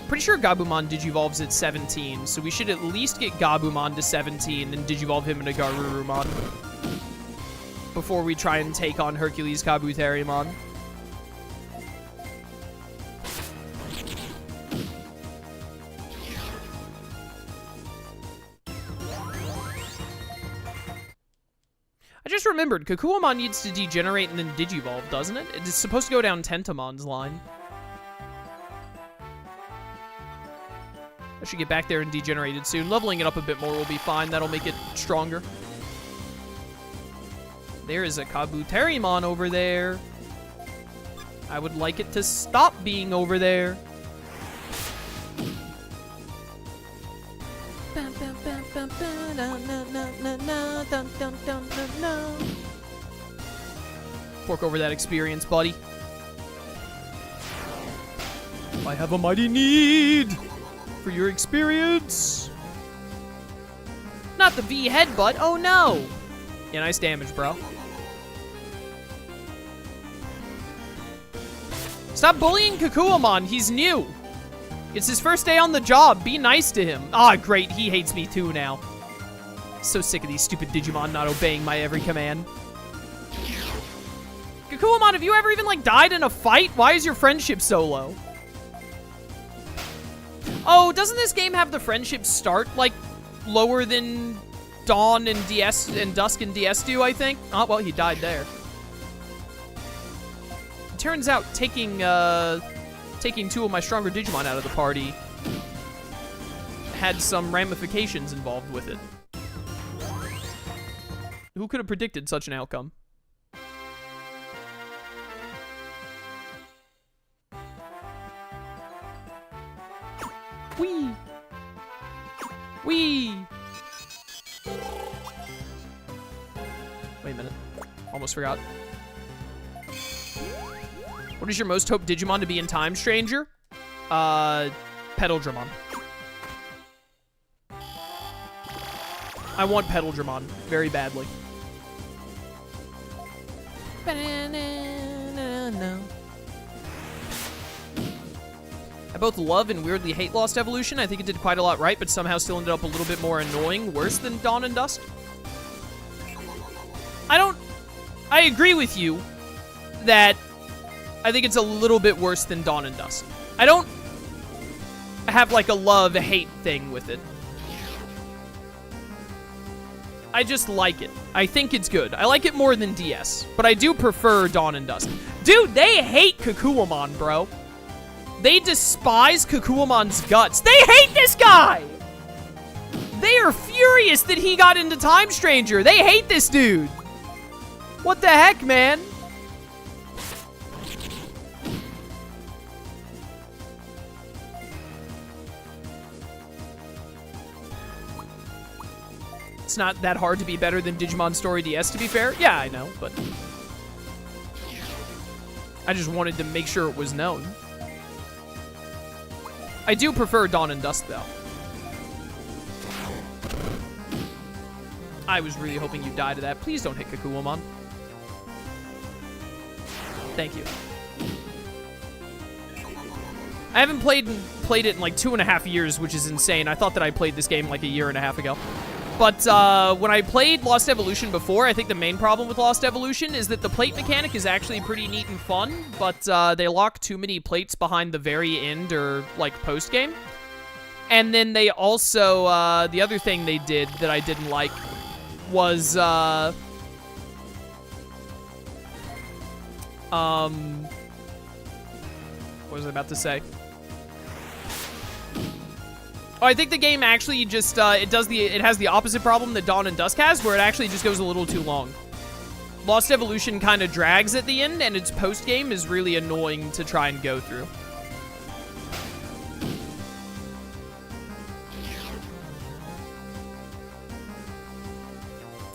Pretty sure Gabumon Digivolves at 17, so we should at least get Gabumon to 17 and Digivolve him into Garurumon before we try and take on HerculesKabuterimon. I just remembered, Kakuamon needs to degenerate and then Digivolve, doesn't it? It's supposed to go down Tentamon's line. I should get back there and degenerate it soon. Leveling it up a bit more will be fine. That'll make it stronger. There is a Kabuterimon over there. I would like it to stop being over there. Fork over that experience, buddy. I have a mighty need for your experience. Not the V headbutt. Oh no. Yeah, nice damage, bro. Stop bullying Kakuamon. He's new. It's his first day on the job. Be nice to him. Ah, great. He hates me too now. So sick of these stupid Digimon not obeying my every command. Kakuamon, have you ever even, like, died in a fight? Why is your friendship so low? Oh, doesn't this game have the friendship start, like, lower than Dawn and DS and Dusk and DS do, I think? Oh, well, he died there. It turns out taking two of my stronger Digimon out of the party had some ramifications involved with it. Who could have predicted such an outcome? Whee! Whee! Wait a minute. Almost forgot. What is your most hoped Digimon to be in Time Stranger? Petaldragon. I want Petaldragon very badly. I both love and weirdly hate Lost Evolution. I think it did quite a lot right, but somehow still ended up a little bit more annoying, worse than Dawn and Dusk. I agree with you that I think it's a little bit worse than Dawn and Dusk. I don't have like a love-hate thing with it. I just like it. I think it's good. I like it more than DS, but I do prefer Dawn and Dusk. Dude, they hate Kakuamon, bro. They despise Kakuamon's guts. They hate this guy! They are furious that he got into Time Stranger. They hate this dude. What the heck, man? It's not that hard to be better than Digimon Story DS, to be fair. Yeah, I know, but I just wanted to make sure it was known. I do prefer Dawn and Dusk, though. I was really hoping you'd die to that. Please don't hit Kakuamon. Thank you. I haven't played it in like 2.5 years, which is insane. I thought that I played this game like a year and a half ago. But when I played Lost Evolution before, I think the main problem with Lost Evolution is that the plate mechanic is actually pretty neat and fun, but they lock too many plates behind the very end or, like, post-game. And then they also, the other thing they did that I didn't like was, what was I about to say? Oh, I think the game actually just, it has the opposite problem that Dawn and Dusk has, where it actually just goes a little too long. Lost Evolution kind of drags at the end, and its post-game is really annoying to try and go through.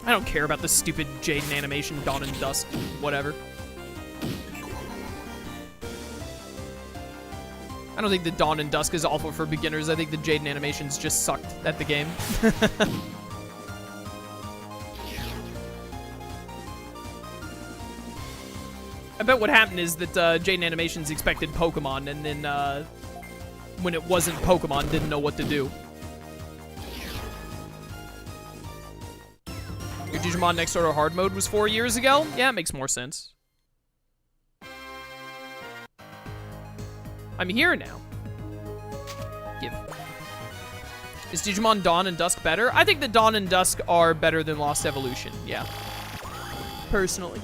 I don't care about the stupid Jaden animation, Dawn and Dusk, whatever. I don't think the Dawn and Dusk is awful for beginners. I think the Jaden animations just sucked at the game. I bet what happened is that Jaden Animations expected Pokemon, and then when it wasn't Pokemon, didn't know what to do. Your Digimon Next Order hard mode was 4 years ago? Yeah, it makes more sense. I'm here now. Give. Is Digimon Dawn and Dusk better? I think that Dawn and Dusk are better than Lost Evolution, yeah. Personally.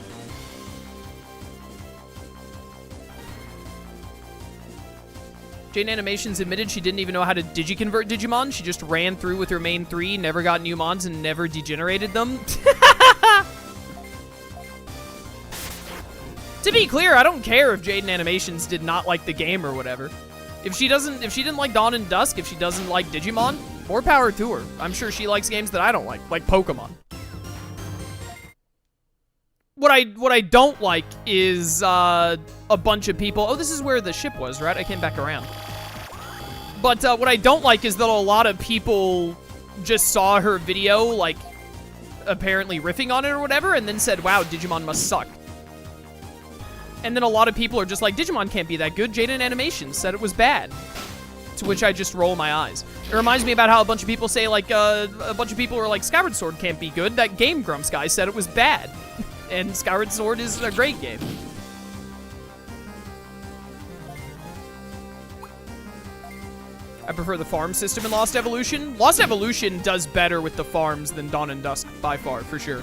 Jane Animations admitted she didn't even know how to digiconvert Digimon. She just ran through with her main 3, never got new mons, and never degenerated them. To be clear, I don't care if Jaden Animations did not like the game or whatever. If she didn't like Dawn and Dusk, if she doesn't like Digimon, more power to her. I'm sure she likes games that I don't like Pokemon. What I don't like is a bunch of people. Oh, this is where the ship was, right? I came back around. But what I don't like is that a lot of people just saw her video, like, apparently riffing on it or whatever, and then said, wow, Digimon must suck. And then a lot of people are just like, Digimon can't be that good. Jaden Animations said it was bad. To which I just roll my eyes. It reminds me about how a bunch of people say, like, a bunch of people are like, Skyward Sword can't be good. That Game Grumps guy said it was bad. And Skyward Sword is a great game. I prefer the farm system in Lost Evolution. Lost Evolution does better with the farms than Dawn and Dusk, by far, for sure.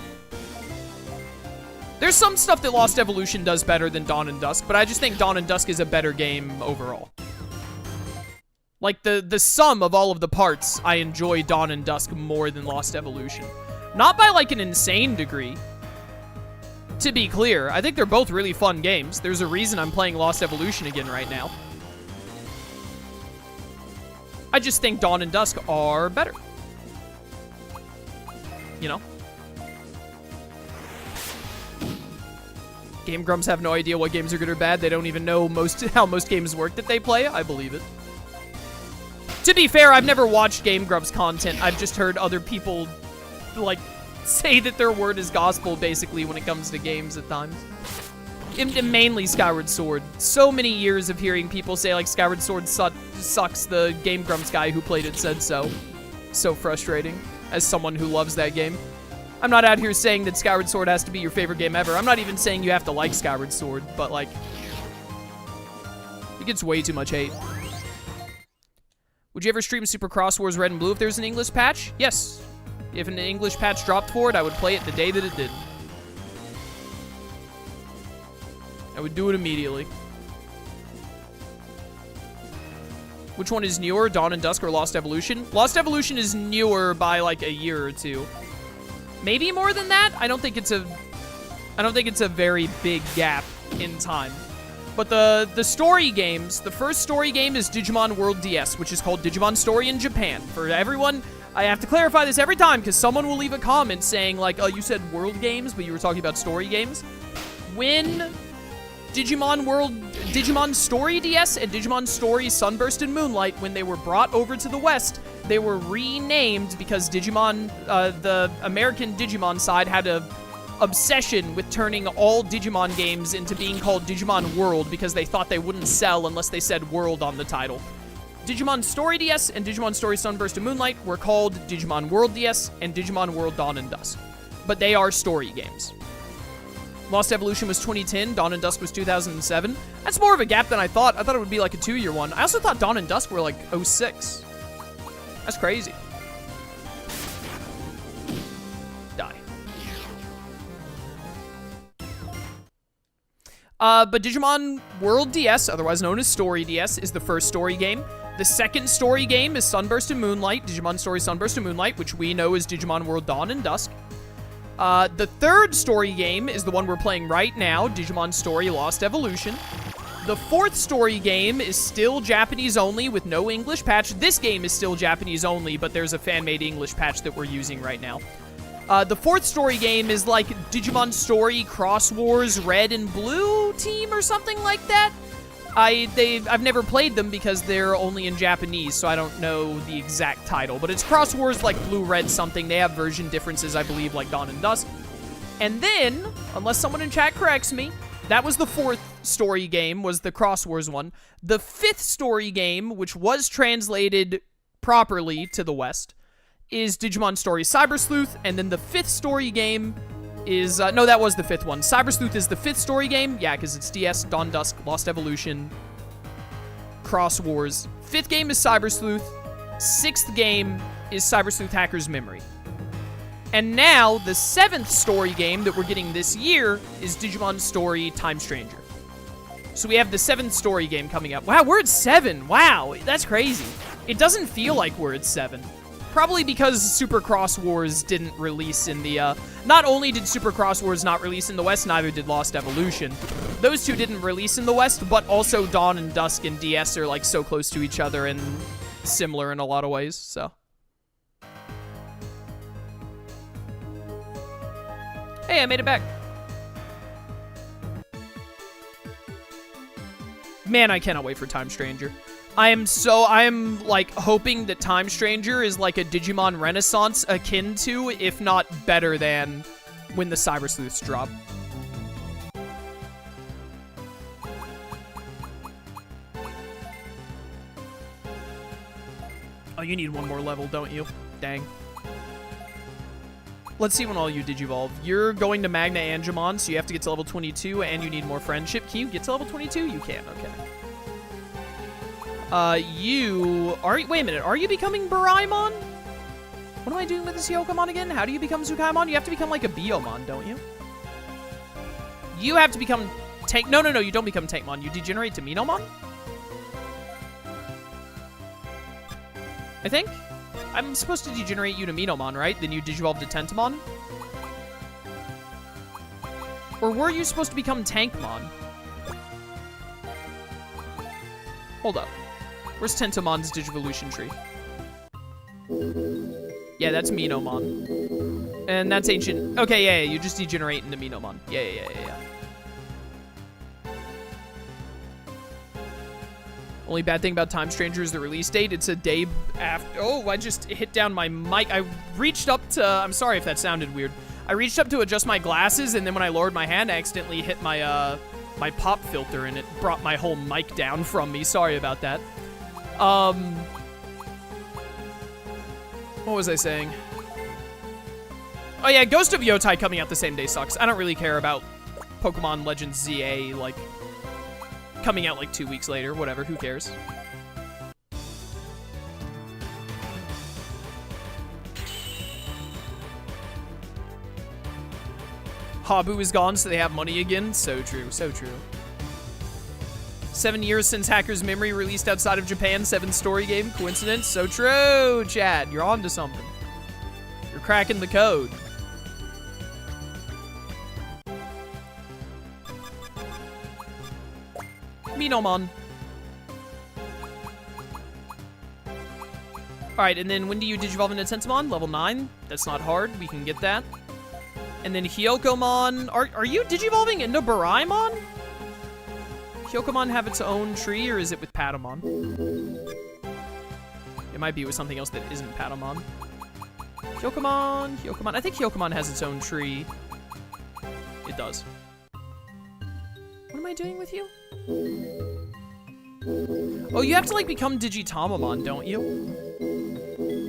There's some stuff that Lost Evolution does better than Dawn and Dusk, but I just think Dawn and Dusk is a better game overall. Like, the sum of all of the parts, I enjoy Dawn and Dusk more than Lost Evolution. Not by, like, an insane degree. To be clear, I think they're both really fun games. There's a reason I'm playing Lost Evolution again right now. I just think Dawn and Dusk are better. You know? Game Grumps have no idea what games are good or bad. They don't even know how most games work that they play. I believe it. To be fair, I've never watched Game Grumps content. I've just heard other people, like, say that their word is gospel, basically, when it comes to games at times. Mainly Skyward Sword. So many years of hearing people say, like, Skyward Sword sucks. The Game Grumps guy who played it said so. So frustrating, as someone who loves that game. I'm not out here saying that Skyward Sword has to be your favorite game ever. I'm not even saying you have to like Skyward Sword, but, like, it gets way too much hate. Would you ever stream Super Cross Wars Red and Blue if there's an English patch? Yes. If an English patch dropped for it, I would play it the day that it did. I would do it immediately. Which one is newer, Dawn and Dusk or Lost Evolution? Lost Evolution is newer by, like, a year or two. Maybe more than that? I don't think it's a very big gap in time. But the story games, the first story game is Digimon World DS, which is called Digimon Story in Japan. For everyone, I have to clarify this every time, because someone will leave a comment saying, like, oh, you said world games, but you were talking about story games. When Digimon Story DS and Digimon Story Sunburst and Moonlight, when they were brought over to the West, they were renamed because Digimon, the American Digimon side had a obsession with turning all Digimon games into being called Digimon World because they thought they wouldn't sell unless they said World on the title. Digimon Story DS and Digimon Story Sunburst and Moonlight were called Digimon World DS and Digimon World Dawn and Dusk. But they are story games. Lost Evolution was 2010, Dawn and Dusk was 2007. That's more of a gap than I thought. I thought it would be like a 2-year one. I also thought Dawn and Dusk were like 06. That's crazy. Die. But Digimon World DS, otherwise known as Story DS, is the first story game. The second story game is Sunburst and Moonlight, Digimon Story Sunburst and Moonlight, which we know is Digimon World Dawn and Dusk. The third story game is the one we're playing right now, Digimon Story Lost Evolution. The fourth story game is still Japanese only with no English patch. This game is still Japanese only, but there's a fan-made English patch that we're using right now. The fourth story game is like Digimon Story Cross Wars Red and Blue Team or something like that. I've never played them because they're only in Japanese, so I don't know the exact title. But it's Cross Wars like Blue Red something. They have version differences, I believe, like Dawn and Dusk. And then, unless someone in chat corrects me, That was the 4th story game, was the Cross Wars one. The 5th story game, which was translated properly to the West, is Digimon Story Cyber Sleuth, and then the 5th story game is... no, that was the 5th one. Cyber Sleuth is the 5th story game. Yeah, because it's DS, Dawn Dusk, Lost Evolution, Cross Wars. 5th game is Cyber Sleuth. 6th game is Cyber Sleuth Hacker's Memory. And now, the 7th story game that we're getting this year is Digimon Story Time Stranger. So we have the 7th story game coming up. Wow, we're at 7. Wow, that's crazy. It doesn't feel like we're at 7. Probably because Super Cross Wars didn't release in the, not only did Super Cross Wars not release in the West, neither did Lost Evolution. Those two didn't release in the West, but also Dawn and Dusk and DS are, like, so close to each other and similar in a lot of ways, so. Hey, I made it back. Man, I cannot wait for Time Stranger. I'm like hoping that Time Stranger is like a Digimon Renaissance akin to, if not better than, when the Cyber Sleuths drop. Oh, you need one more level, don't you? Dang. Let's see when all you Digivolve. You're going to Magna Angemon, so you have to get to level 22, and you need more friendship. Can you get to level 22? You can, okay. Wait a minute, are you becoming Baraimon? What am I doing with this Hyokomon again? How do you become Tsukaimon? You have to become like a Biomon, don't you? You have to become Tank... No, you don't become Tankmon. You degenerate to Minomon? I think? I'm supposed to degenerate you to Minomon, right? Then you Digivolve to Tentomon? Or were you supposed to become Tankmon? Hold up. Where's Tentomon's Digivolution tree? Yeah, that's Minomon. And that's Ancient... Okay, yeah, you just degenerate into Minomon. Yeah. Only bad thing about Time Stranger is the release date. It's a day after... Oh, I just hit down my mic. I reached up to... I'm sorry if that sounded weird. I reached up to adjust my glasses, and then when I lowered my hand, I accidentally hit my, my pop filter, and it brought my whole mic down from me. Sorry about that. What was I saying? Oh, yeah, Ghost of Yotai coming out the same day sucks. I don't really care about Pokemon Legends ZA, like... coming out like 2 weeks later, whatever, who cares? Habu is gone, so they have money again. So true, so true. 7 years since Hacker's Memory released outside of Japan, 7th story game. Coincidence? So true, Chad. You're on to something. You're cracking the code. Minomon. Alright, and then when do you Digivolve into Tentomon? Level 9? That's not hard. We can get that. And then Hyokomon. Are you Digivolving into Baraimon? Hyokomon have its own tree, or is it with Patamon? It might be with something else that isn't Patamon. Hyokomon. I think Hyokomon has its own tree. It does. What am I doing with you? Oh, you have to, like, become Digitamamon, don't you?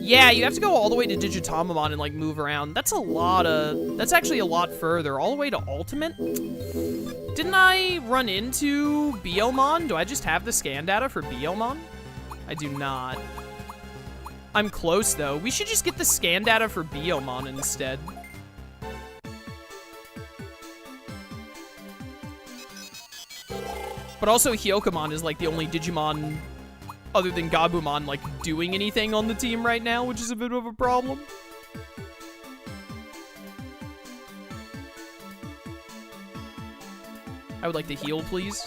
Yeah, you have to go all the way to Digitamamon and, like, move around. That's actually a lot further. All the way to Ultimate? Didn't I run into Biomon? Do I just have the scan data for Biomon? I do not. I'm close, though. We should just get the scan data for Biomon instead. But also, Hyokomon is, like, the only Digimon, other than Gabumon, like, doing anything on the team right now, which is a bit of a problem. I would like to heal, please.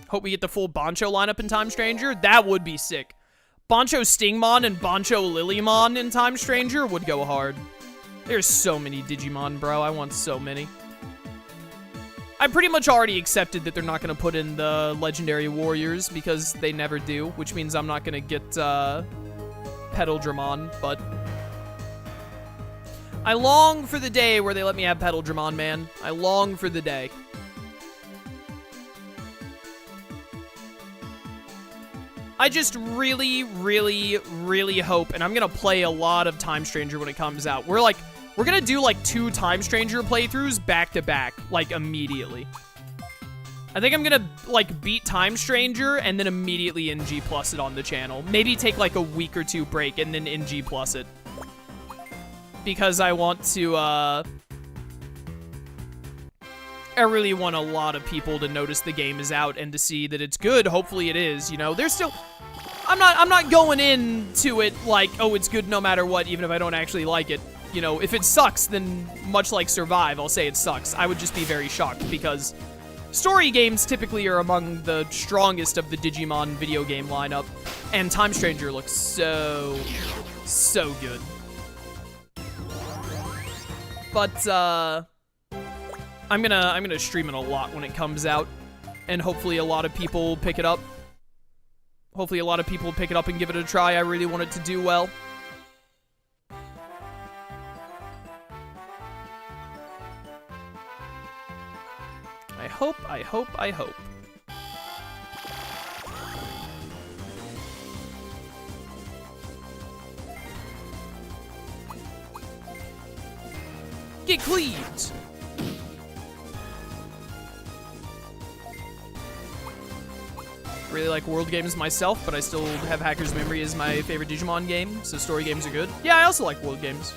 Hope we get the full Bancho lineup in Time Stranger. That would be sick. Bancho Stingmon and Bancho Lilymon in Time Stranger would go hard. There's so many Digimon, bro. I want so many. I pretty much already accepted that they're not going to put in the Legendary Warriors because they never do, which means I'm not going to get Petal Dramon, but... I long for the day where they let me have Pedaledramon, man. I long for the day. I just really, really, really hope, and I'm gonna play a lot of Time Stranger when it comes out. We're gonna do like 2 Time Stranger playthroughs back to back, like immediately. I think I'm gonna like beat Time Stranger and then immediately NG plus it on the channel. Maybe take like a week or 2 break and then NG plus it. Because I want to, I really want a lot of people to notice the game is out and to see that it's good. Hopefully it is, you know. There's still, I'm not going into it like, oh, it's good no matter what, even if I don't actually like it. You know, if it sucks, then much like Survive, I'll say it sucks. I would just be very shocked because story games typically are among the strongest of the Digimon video game lineup, and Time Stranger looks so good. But, I'm gonna stream it a lot when it comes out, and hopefully a lot of people pick it up. Hopefully a lot of people pick it up and give it a try. I really want it to do well. I hope. Get cleaved! Really like world games myself, but I still have Hacker's Memory as my favorite Digimon game, so story games are good. Yeah, I also like world games.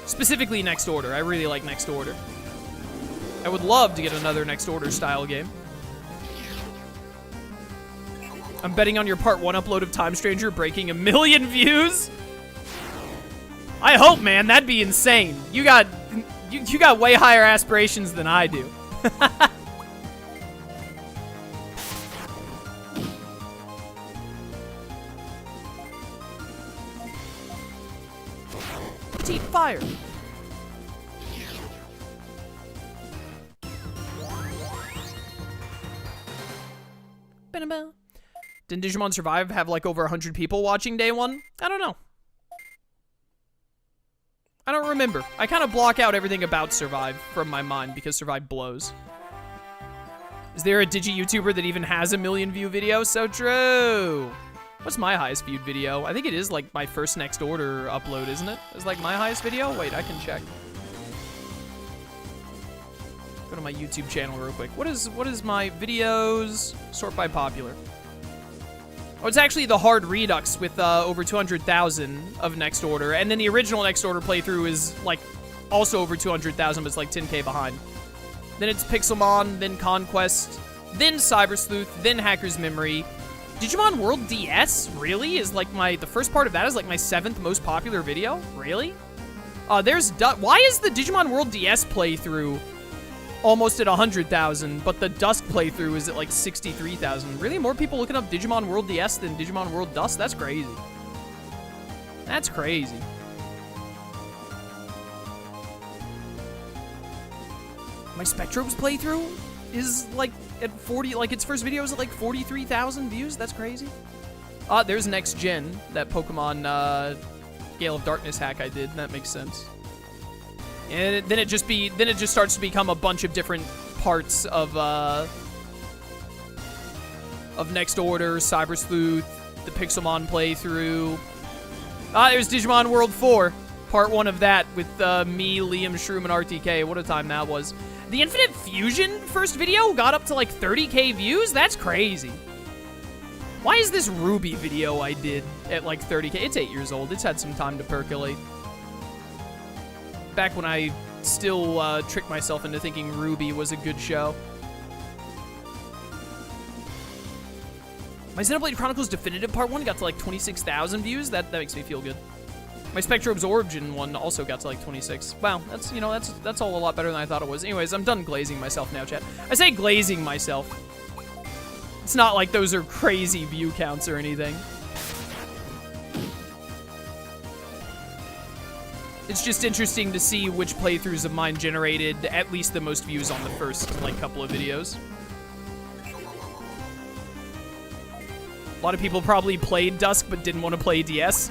Specifically Next Order. I really like Next Order. I would love to get another Next Order style game. I'm betting on your part 1 upload of Time Stranger breaking 1 million views. I hope, man. That'd be insane. You got way higher aspirations than I do. Petite fire. Didn't Digimon Survive have like over 100 people watching day 1? I don't know. I don't remember. I kind of block out everything about Survive from my mind because Survive blows. Is there a Digi-YouTuber that even has a 1 million view video? So true. What's my highest viewed video? I think it is like my first Next Order upload, isn't it? Is like my highest video? Wait, I can check. Go to my YouTube channel real quick. What is my videos? Sort by popular. Oh, it's actually the Hard Redux with over 200,000 of Next Order. And then the original Next Order playthrough is like also over 200,000, but it's like 10K behind. Then it's Pixelmon, then Conquest, then Cyber Sleuth, then Hacker's Memory. Digimon World DS, really? Is like the first part of that is like my 7th most popular video? Really? There's why is the Digimon World DS playthrough almost at 100,000, but the Dusk playthrough is at like 63,000? Really? More people looking up Digimon World DS than Digimon World Dusk? That's crazy. That's crazy. My Spectrobes playthrough is like at 40, like its first video is at like 43,000 views. That's crazy. There's Next Gen, that Pokemon Gale of Darkness hack I did. That makes sense. And then it just starts to become a bunch of different parts of Next Order, Cyber Sleuth, the Pixelmon playthrough. There's Digimon World 4, part 1 of that with me, Liam, Shroom, and RTK. What a time that was. The Infinite Fusion first video got up to like 30K views? That's crazy. Why is this Ruby video I did at like 30K? It's 8 years old. It's had some time to percolate. Back when I still tricked myself into thinking Ruby was a good show. My Xenoblade Chronicles Definitive Part 1 got to like 26,000 views. That makes me feel good. My Spectrobes Origin one also got to like 26. Wow, that's, you know, that's all a lot better than I thought it was. Anyways, I'm done glazing myself now, chat. I say glazing myself. It's not like those are crazy view counts or anything. It's just interesting to see which playthroughs of mine generated at least the most views on the first, like, couple of videos. A lot of people probably played Dusk but didn't want to play DS.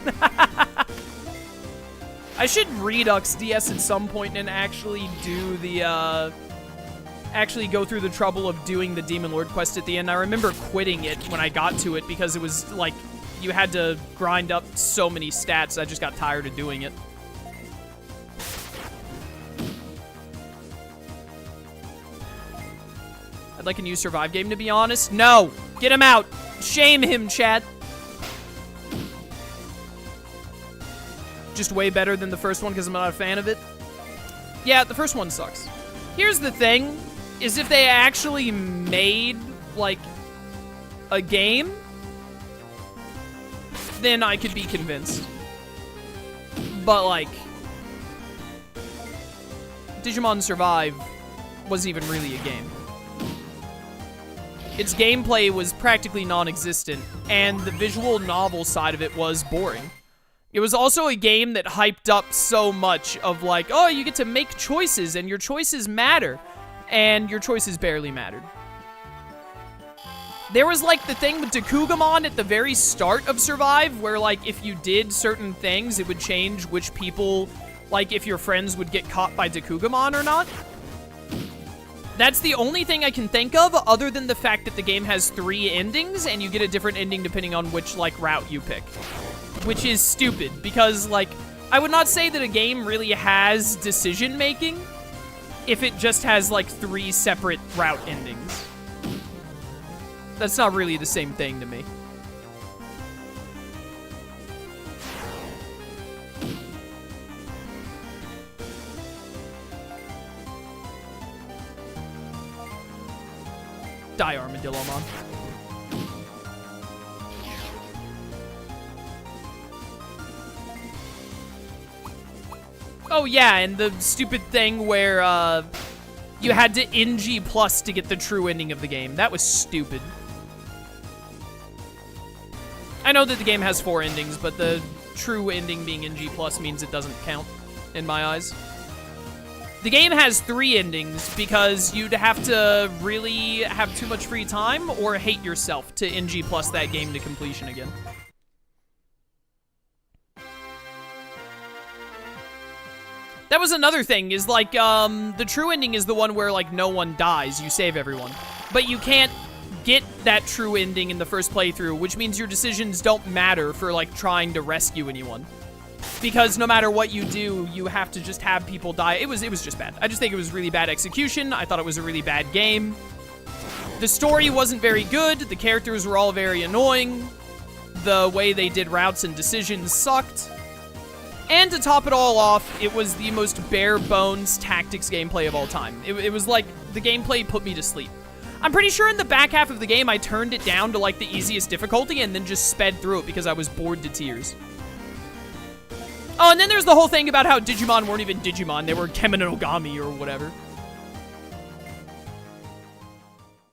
I should Redux DS at some point and actually do the, actually go through the trouble of doing the Demon Lord quest at the end. I remember quitting it when I got to it because it was, like, you had to grind up so many stats. I just got tired of doing it. I'd like a new Survive game, to be honest. No! Get him out! Shame him, chat! Just way better than the first one because I'm not a fan of it. Yeah, the first one sucks. Here's the thing, is if they actually made, like, a game, then I could be convinced. But, like, Digimon Survive wasn't even really a game. Its gameplay was practically non-existent, and the visual novel side of it was boring. It was also a game that hyped up so much of like, oh, you get to make choices, and your choices matter. And your choices barely mattered. There was like the thing with Takugamon at the very start of Survive, where like if you did certain things, it would change which people, like if your friends would get caught by Takugamon or not. That's the only thing I can think of, other than the fact that the game has 3 endings, and you get a different ending depending on which, like, route you pick. Which is stupid, because, like, I would not say that a game really has decision-making if it just has, like, 3 separate route endings. That's not really the same thing to me. Die, Armadillomon. Oh yeah, and the stupid thing where you had to NG plus to get the true ending of the game. That was stupid. I know that the game has 4 endings, but the true ending being NG plus means it doesn't count in my eyes. The game has 3 endings because you'd have to really have too much free time or hate yourself to NG plus that game to completion again. That was another thing, is like, the true ending is the one where, like, no one dies, you save everyone. But you can't get that true ending in the first playthrough, which means your decisions don't matter for, like, trying to rescue anyone. Because no matter what you do, you have to just have people die. It was just bad. I just think it was really bad execution. I thought it was a really bad game. The story wasn't very good. The characters were all very annoying. The way they did routes and decisions sucked. And to top it all off, it was the most bare-bones tactics gameplay of all time. It was like the gameplay put me to sleep. I'm pretty sure in the back half of the game, I turned it down to like the easiest difficulty and then just sped through it because I was bored to tears. Oh, and then there's the whole thing about how Digimon weren't even Digimon. They were Kemonogami or whatever.